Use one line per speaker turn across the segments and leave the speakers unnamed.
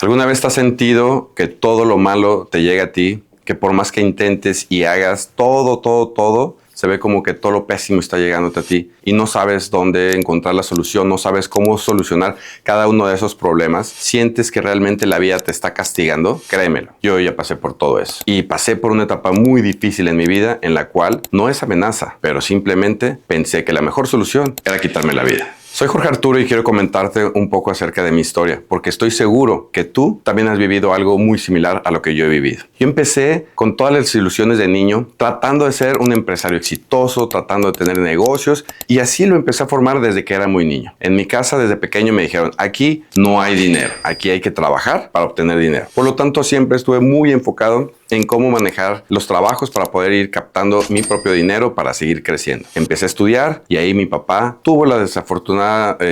¿Alguna vez te has sentido que todo lo malo te llega a ti? Que por más que intentes y hagas todo, se ve como que todo lo pésimo está llegándote a ti y no sabes dónde encontrar la solución, no sabes cómo solucionar cada uno de esos problemas. ¿Sientes que realmente la vida te está castigando? Créemelo, yo ya pasé por todo eso. Y pasé por una etapa muy difícil en mi vida en la cual no es amenaza, pero simplemente pensé que la mejor solución era quitarme la vida. Soy Jorge Arturo y quiero comentarte un poco acerca de mi historia, porque estoy seguro que tú también has vivido algo muy similar a lo que yo he vivido. Yo empecé con todas las ilusiones de niño, tratando de ser un empresario exitoso, tratando de tener negocios, y así lo empecé a formar desde que era muy niño. En mi casa desde pequeño me dijeron, aquí no hay dinero, aquí hay que trabajar para obtener dinero. Por lo tanto, siempre estuve muy enfocado en cómo manejar los trabajos para poder ir captando mi propio dinero para seguir creciendo. Empecé a estudiar y ahí mi papá tuvo la desafortunada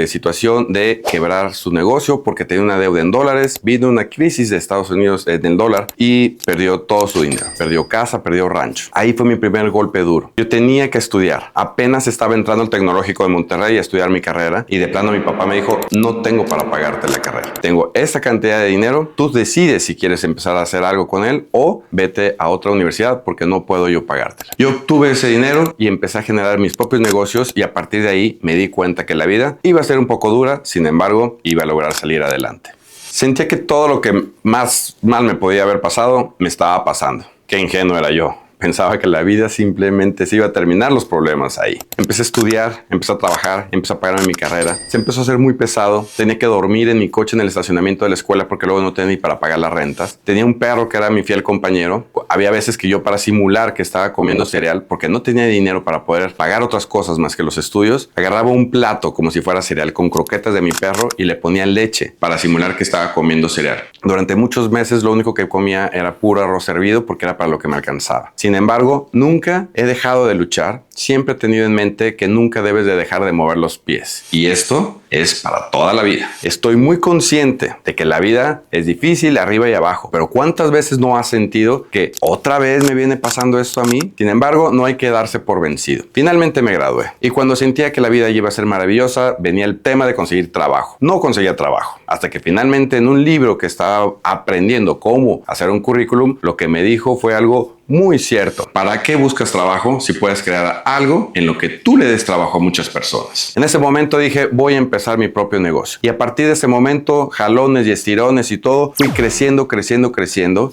situación de quebrar su negocio porque tenía una deuda en dólares. Vino una crisis de Estados Unidos del dólar y perdió todo su dinero. Perdió casa, perdió rancho. Ahí fue mi primer golpe duro. Yo tenía que estudiar. Apenas estaba entrando al Tecnológico de Monterrey a estudiar mi carrera y de plano mi papá me dijo, no tengo para pagarte la carrera. Tengo esta cantidad de dinero. Tú decides si quieres empezar a hacer algo con él o vete a otra universidad porque no puedo yo pagártela. Yo obtuve ese dinero y empecé a generar mis propios negocios y a partir de ahí me di cuenta que la vida iba a ser un poco dura, sin embargo, iba a lograr salir adelante. Sentía que todo lo que más mal me podía haber pasado, me estaba pasando. Qué ingenuo era yo. Pensaba que la vida simplemente se iba a terminar los problemas ahí. Empecé a estudiar, empecé a trabajar, empecé a pagarme mi carrera. Se empezó a hacer muy pesado. Tenía que dormir en mi coche en el estacionamiento de la escuela porque luego no tenía ni para pagar las rentas. Tenía un perro que era mi fiel compañero. Había veces que yo, para simular que estaba comiendo cereal, porque no tenía dinero para poder pagar otras cosas más que los estudios, agarraba un plato como si fuera cereal con croquetas de mi perro y le ponía leche para simular que estaba comiendo cereal. Durante muchos meses lo único que comía era puro arroz hervido porque era para lo que me alcanzaba. Sin embargo, nunca he dejado de luchar. Siempre he tenido en mente que nunca debes de dejar de mover los pies. Y esto es para toda la vida. Estoy muy consciente de que la vida es difícil arriba y abajo. Pero ¿cuántas veces no has sentido que otra vez me viene pasando esto a mí? Sin embargo, no hay que darse por vencido. Finalmente me gradué. Y cuando sentía que la vida iba a ser maravillosa, venía el tema de conseguir trabajo. No conseguía trabajo. Hasta que finalmente en un libro que estaba aprendiendo cómo hacer un currículum, lo que me dijo fue algo muy cierto. ¿Para qué buscas trabajo si puedes crear algo en lo que tú le des trabajo a muchas personas? En ese momento dije, voy a empezar mi propio negocio. Y a partir de ese momento, jalones y estirones y todo, fui creciendo,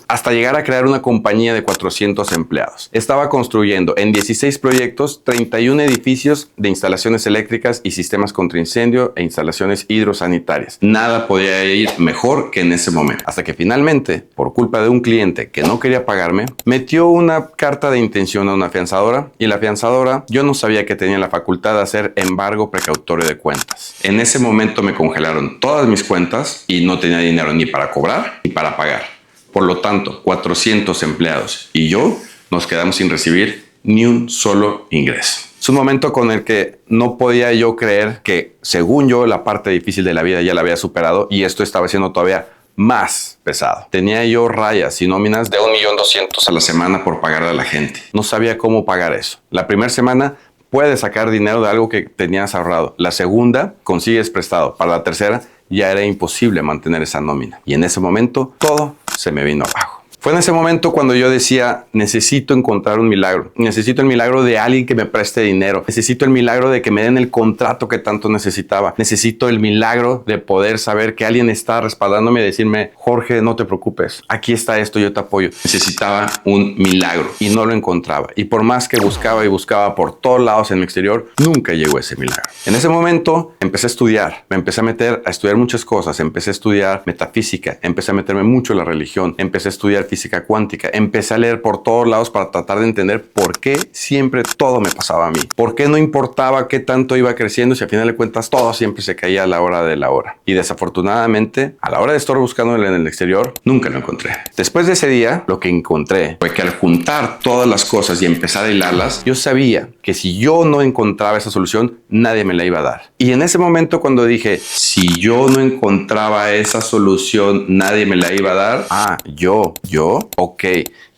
hasta llegar a crear una compañía de 400 empleados. Estaba construyendo en 16 proyectos, 31 edificios de instalaciones eléctricas y sistemas contra incendio e instalaciones hidrosanitarias. Nada podía ir mejor que en ese momento. Hasta que finalmente, por culpa de un cliente que no quería pagarme, metió una carta de intención a una afianzadora y la afianzadora, yo no sabía que tenía la facultad de hacer embargo precautorio de cuentas. En ese momento me congelaron todas mis cuentas y no tenía dinero ni para cobrar ni para pagar. Por lo tanto, 400 empleados y yo nos quedamos sin recibir ni un solo ingreso. Es un momento con el que no podía yo creer que, según yo, la parte difícil de la vida ya la había superado y esto estaba siendo todavía más pesado. Tenía yo rayas y nóminas de 1.200.000 a la semana por pagarle a la gente. No sabía cómo pagar eso. La primera semana puedes sacar dinero de algo que tenías ahorrado. La segunda consigues prestado. Para la tercera ya era imposible mantener esa nómina. Y en ese momento todo se me vino abajo. Fue en ese momento cuando yo decía, necesito encontrar un milagro. Necesito el milagro de alguien que me preste dinero. Necesito el milagro de que me den el contrato que tanto necesitaba. Necesito el milagro de poder saber que alguien está respaldándome y decirme, Jorge, no te preocupes. Aquí está esto, yo te apoyo. Necesitaba un milagro y no lo encontraba. Y por más que buscaba y buscaba por todos lados en el exterior, nunca llegó ese milagro. En ese momento empecé a estudiar. Me empecé a meter a estudiar muchas cosas. Empecé a estudiar metafísica. Empecé a meterme mucho en la religión. Empecé a estudiar física cuántica. Empecé a leer por todos lados para tratar de entender por qué siempre todo me pasaba a mí. Por qué no importaba qué tanto iba creciendo si al final de cuentas todo siempre se caía a la hora de la hora. Y desafortunadamente, a la hora de estar buscándolo en el exterior, nunca lo encontré. Después de ese día, lo que encontré fue que al juntar todas las cosas y empezar a hilarlas, yo sabía que si yo no encontraba esa solución, nadie me la iba a dar. Y en ese momento cuando dije, si yo no encontraba esa solución, nadie me la iba a dar, yo yo? Ok.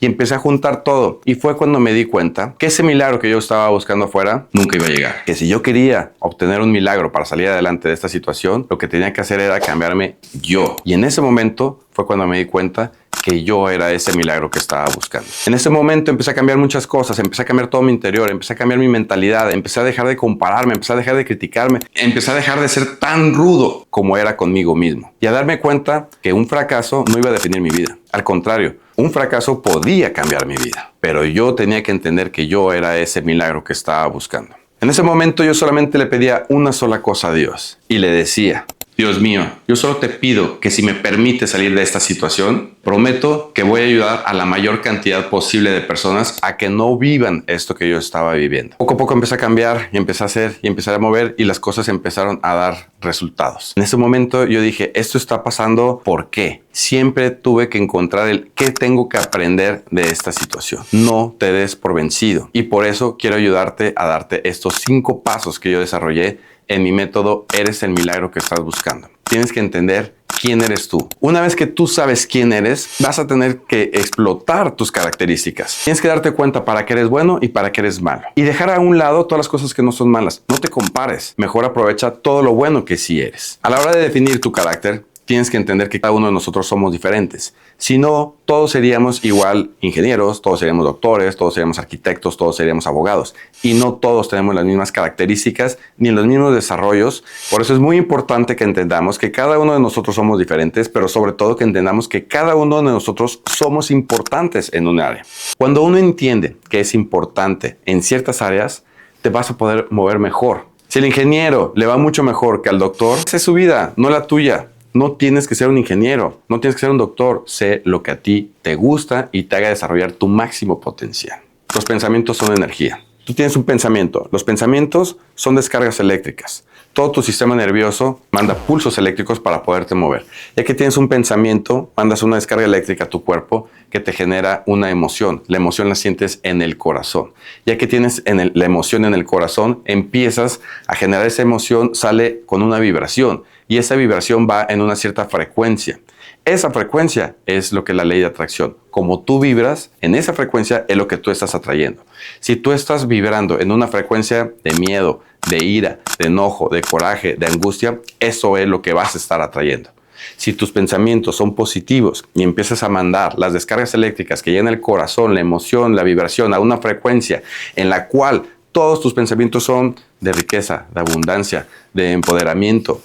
Y empecé a juntar todo. Y fue cuando me di cuenta que ese milagro que yo estaba buscando afuera nunca iba a llegar. Que si yo quería obtener un milagro para salir adelante de esta situación, lo que tenía que hacer era cambiarme yo. Y en ese momento fue cuando me di cuenta que yo era ese milagro que estaba buscando. En ese momento empecé a cambiar muchas cosas, empecé a cambiar todo mi interior, empecé a cambiar mi mentalidad, empecé a dejar de compararme, empecé a dejar de criticarme, empecé a dejar de ser tan rudo como era conmigo mismo y a darme cuenta que un fracaso no iba a definir mi vida. Al contrario, un fracaso podía cambiar mi vida, pero yo tenía que entender que yo era ese milagro que estaba buscando. En ese momento yo solamente le pedía una sola cosa a Dios y le decía: Dios mío, yo solo te pido que si me permites salir de esta situación, prometo que voy a ayudar a la mayor cantidad posible de personas a que no vivan esto que yo estaba viviendo. Poco a poco empecé a cambiar y empecé a hacer y empecé a mover y las cosas empezaron a dar resultados. En ese momento yo dije, esto está pasando, ¿por qué? Siempre tuve que encontrar el qué tengo que aprender de esta situación. No te des por vencido. Y por eso quiero ayudarte a darte estos 5 pasos que yo desarrollé en mi método Eres el milagro que estás buscando. Tienes que entender quién eres tú. Una vez que tú sabes quién eres, vas a tener que explotar tus características. Tienes que darte cuenta para qué eres bueno y para qué eres malo. Y dejar a un lado todas las cosas que no son malas. No te compares. Mejor aprovecha todo lo bueno que sí eres. A la hora de definir tu carácter, tienes que entender que cada uno de nosotros somos diferentes. Si no, todos seríamos igual ingenieros, todos seríamos doctores, todos seríamos arquitectos, todos seríamos abogados. Y no todos tenemos las mismas características ni los mismos desarrollos. Por eso es muy importante que entendamos que cada uno de nosotros somos diferentes, pero sobre todo que entendamos que cada uno de nosotros somos importantes en un área. Cuando uno entiende que es importante en ciertas áreas, te vas a poder mover mejor. Si el ingeniero le va mucho mejor que al doctor, esa es su vida, no la tuya. No tienes que ser un ingeniero, no tienes que ser un doctor. Sé lo que a ti te gusta y te haga desarrollar tu máximo potencial. Los pensamientos son energía. Tú tienes un pensamiento. Los pensamientos son descargas eléctricas. Todo tu sistema nervioso manda pulsos eléctricos para poderte mover. Ya que tienes un pensamiento, mandas una descarga eléctrica a tu cuerpo que te genera una emoción. La emoción la sientes en el corazón. Ya que tienes la emoción en el corazón, empiezas a generar esa emoción, sale con una vibración. Y esa vibración va en una cierta frecuencia. Esa frecuencia es lo que es la ley de atracción. Como tú vibras, en esa frecuencia es lo que tú estás atrayendo. Si tú estás vibrando en una frecuencia de miedo, de ira, de enojo, de coraje, de angustia, eso es lo que vas a estar atrayendo. Si tus pensamientos son positivos y empiezas a mandar las descargas eléctricas que llenan el corazón, la emoción, la vibración a una frecuencia en la cual todos tus pensamientos son de riqueza, de abundancia, de empoderamiento,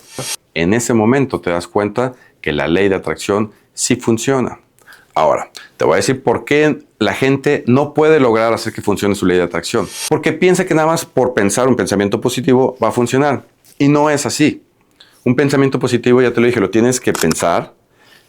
en ese momento te das cuenta que la ley de atracción sí funciona. Ahora, te voy a decir por qué la gente no puede lograr hacer que funcione su ley de atracción. Porque piensa que nada más por pensar un pensamiento positivo va a funcionar. Y no es así. Un pensamiento positivo, ya te lo dije, lo tienes que pensar,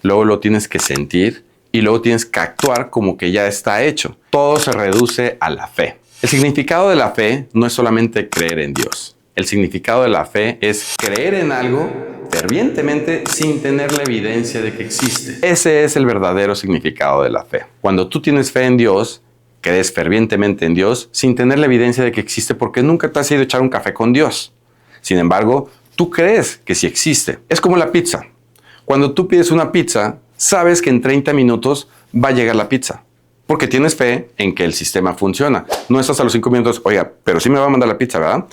luego lo tienes que sentir y luego tienes que actuar como que ya está hecho. Todo se reduce a la fe. El significado de la fe no es solamente creer en Dios. El significado de la fe es creer en algo fervientemente sin tener la evidencia de que existe. Ese es el verdadero significado de la fe. Cuando tú tienes fe en Dios, crees fervientemente en Dios sin tener la evidencia de que existe porque nunca te has ido a echar un café con Dios. Sin embargo, tú crees que sí existe. Es como la pizza. Cuando tú pides una pizza, sabes que en 30 minutos va a llegar la pizza. Porque tienes fe en que el sistema funciona. No estás a los 5 minutos, oiga, pero sí me va a mandar la pizza, ¿verdad?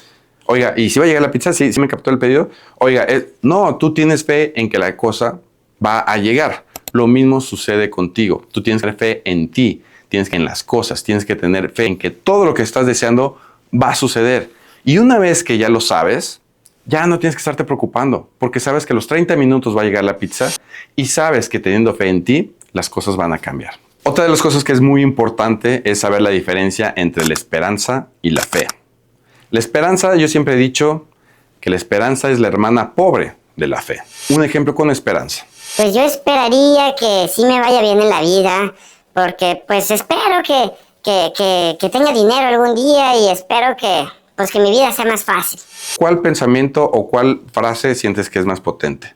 Oiga, ¿y si va a llegar la pizza? ¿Sí me captó el pedido? Oiga, no, tú tienes fe en que la cosa va a llegar. Lo mismo sucede contigo. Tú tienes que tener fe en ti, tienes que en las cosas, tienes que tener fe en que todo lo que estás deseando va a suceder. Y una vez que ya lo sabes, ya no tienes que estarte preocupando, porque sabes que a los 30 minutos va a llegar la pizza y sabes que teniendo fe en ti, las cosas van a cambiar. Otra de las cosas que es muy importante es saber la diferencia entre la esperanza y la fe. La esperanza, yo siempre he dicho que la esperanza es la hermana pobre de la fe. Un ejemplo con esperanza.
Pues yo esperaría que sí me vaya bien en la vida, porque pues espero que tenga dinero algún día y espero que mi vida sea más fácil.
¿Cuál pensamiento o cuál frase sientes que es más potente?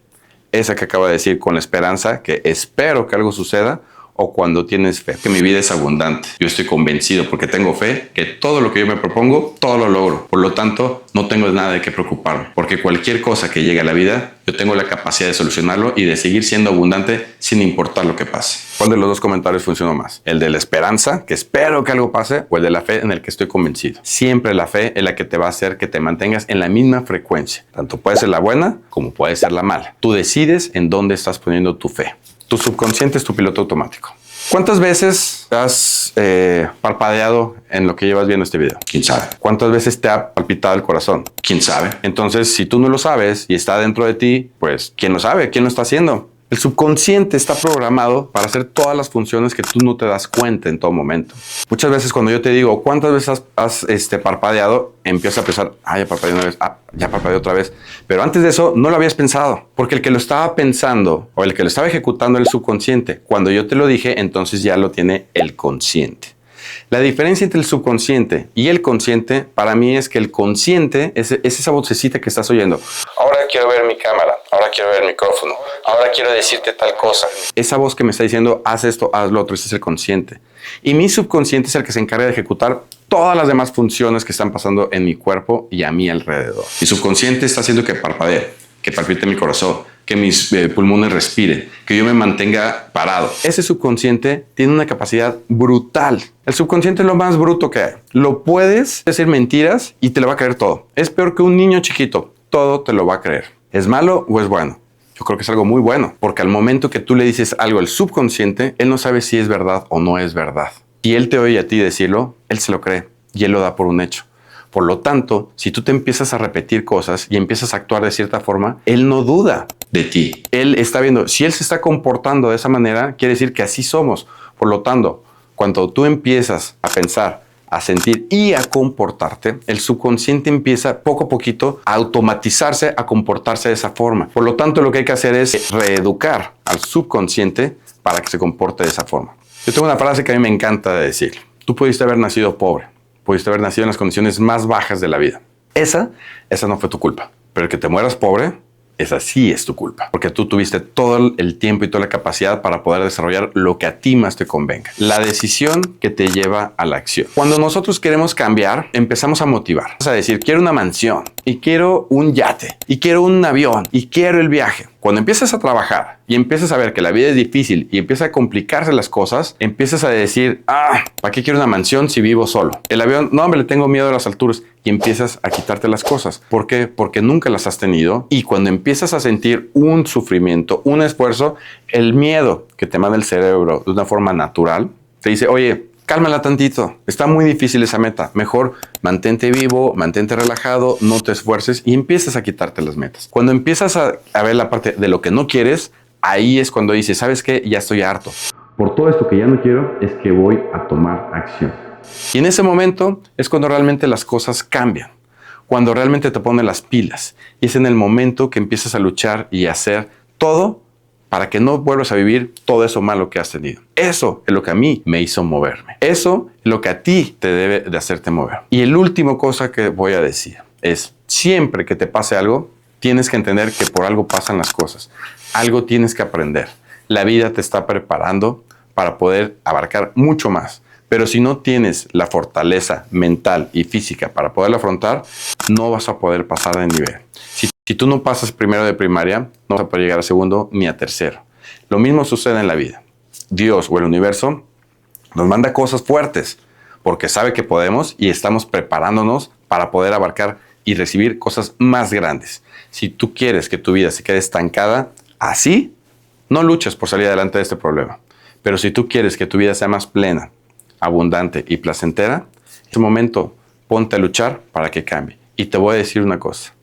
¿Esa que acabo de decir con la esperanza, que espero que algo suceda? o cuando tienes fe. Que mi vida es abundante. Yo estoy convencido porque tengo fe que todo lo que yo me propongo, todo lo logro. Por lo tanto, no tengo nada de qué preocuparme, porque cualquier cosa que llegue a la vida, yo tengo la capacidad de solucionarlo y de seguir siendo abundante sin importar lo que pase. ¿Cuál de los dos comentarios funcionó más? ¿El de la esperanza, que espero que algo pase, o el de la fe en el que estoy convencido? Siempre la fe es la que te va a hacer que te mantengas en la misma frecuencia. Tanto puede ser la buena como puede ser la mala. Tú decides en dónde estás poniendo tu fe. Tu subconsciente es tu piloto automático. ¿Cuántas veces has parpadeado en lo que llevas viendo este video? ¿Quién sabe? ¿Cuántas veces te ha palpitado el corazón? ¿Quién sabe? Entonces, si tú no lo sabes y está dentro de ti, pues, ¿quién lo sabe? ¿Quién lo está haciendo? El subconsciente está programado para hacer todas las funciones que tú no te das cuenta en todo momento. Muchas veces cuando yo te digo, ¿cuántas veces has parpadeado? Empiezas a pensar, ya parpadeé una vez, ya parpadeé otra vez. Pero antes de eso, no lo habías pensado. Porque el que lo estaba pensando o el que lo estaba ejecutando era el subconsciente. Cuando yo te lo dije, entonces ya lo tiene el consciente. La diferencia entre el subconsciente y el consciente, para mí, es que el consciente es esa vocecita que estás oyendo. Ahora quiero ver mi cámara, ahora quiero ver el micrófono, ahora quiero decirte tal cosa. Esa voz que me está diciendo, haz esto, haz lo otro, ese es el consciente. Y mi subconsciente es el que se encarga de ejecutar todas las demás funciones que están pasando en mi cuerpo y a mi alrededor. Mi subconsciente está haciendo que parpadee, que palpite mi corazón, que mis pulmones respiren, que yo me mantenga parado. Ese subconsciente tiene una capacidad brutal. El subconsciente es lo más bruto que hay. Lo puedes decir mentiras y te lo va a creer todo. Es peor que un niño chiquito. Todo te lo va a creer. ¿Es malo o es bueno? Yo creo que es algo muy bueno, porque al momento que tú le dices algo al subconsciente, él no sabe si es verdad o no es verdad. Si él te oye a ti decirlo, él se lo cree y él lo da por un hecho. Por lo tanto, si tú te empiezas a repetir cosas y empiezas a actuar de cierta forma, él no duda de ti. Él está viendo, si él se está comportando de esa manera, quiere decir que así somos. Por lo tanto, cuando tú empiezas a pensar, a sentir y a comportarte, el subconsciente empieza poco a poquito a automatizarse, a comportarse de esa forma. Por lo tanto, lo que hay que hacer es reeducar al subconsciente para que se comporte de esa forma. Yo tengo una frase que a mí me encanta de decir. Tú pudiste haber nacido pobre. Pudiste haber nacido en las condiciones más bajas de la vida. Esa no fue tu culpa. Pero el que te mueras pobre, esa sí es tu culpa. Porque tú tuviste todo el tiempo y toda la capacidad para poder desarrollar lo que a ti más te convenga. La decisión que te lleva a la acción. Cuando nosotros queremos cambiar, empezamos a motivar. Vamos a decir, quiero una mansión, y quiero un yate, y quiero un avión, y quiero el viaje. Cuando empiezas a trabajar y empiezas a ver que la vida es difícil y empieza a complicarse las cosas, empiezas a decir, ¿para qué quiero una mansión si vivo solo? El avión, no, hombre, le tengo miedo a las alturas. Y empiezas a quitarte las cosas. ¿Por qué? Porque nunca las has tenido. Y cuando empiezas a sentir un sufrimiento, un esfuerzo, el miedo que te manda el cerebro de una forma natural, te dice, oye, cálmala tantito. Está muy difícil esa meta. Mejor mantente vivo, mantente relajado, no te esfuerces y empiezas a quitarte las metas. Cuando empiezas a ver la parte de lo que no quieres, ahí es cuando dices, ¿sabes qué? Ya estoy harto. Por todo esto que ya no quiero, es que voy a tomar acción. Y en ese momento es cuando realmente las cosas cambian. Cuando realmente te pones las pilas. Y es en el momento que empiezas a luchar y a hacer todo para que no vuelvas a vivir todo eso malo que has tenido. Eso es lo que a mí me hizo moverme. Eso es lo que a ti te debe de hacerte mover. Y el último cosa que voy a decir es, siempre que te pase algo, tienes que entender que por algo pasan las cosas. Algo tienes que aprender. La vida te está preparando para poder abarcar mucho más. Pero si no tienes la fortaleza mental y física para poderla afrontar, no vas a poder pasar de nivel. Si tú no pasas primero de primaria, no vas a poder llegar a segundo ni a tercero. Lo mismo sucede en la vida. Dios o el universo nos manda cosas fuertes porque sabe que podemos y estamos preparándonos para poder abarcar y recibir cosas más grandes. Si tú quieres que tu vida se quede estancada así, no luches por salir adelante de este problema. Pero si tú quieres que tu vida sea más plena, abundante y placentera, en ese momento ponte a luchar para que cambie. Y te voy a decir una cosa.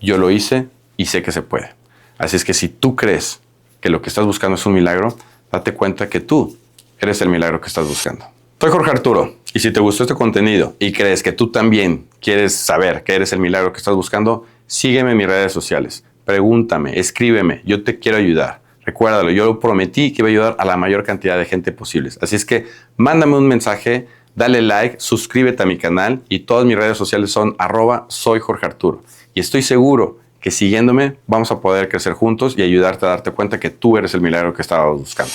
Yo lo hice y sé que se puede. Así es que si tú crees que lo que estás buscando es un milagro, date cuenta que tú eres el milagro que estás buscando. Soy Jorge Arturo y si te gustó este contenido y crees que tú también quieres saber que eres el milagro que estás buscando, sígueme en mis redes sociales. Pregúntame, escríbeme, yo te quiero ayudar. Recuérdalo, yo lo prometí que iba a ayudar a la mayor cantidad de gente posible. Así es que mándame un mensaje, dale like, suscríbete a mi canal y todas mis redes sociales son @soyjorgearturo. Y estoy seguro que siguiéndome vamos a poder crecer juntos y ayudarte a darte cuenta que tú eres el milagro que estabas buscando.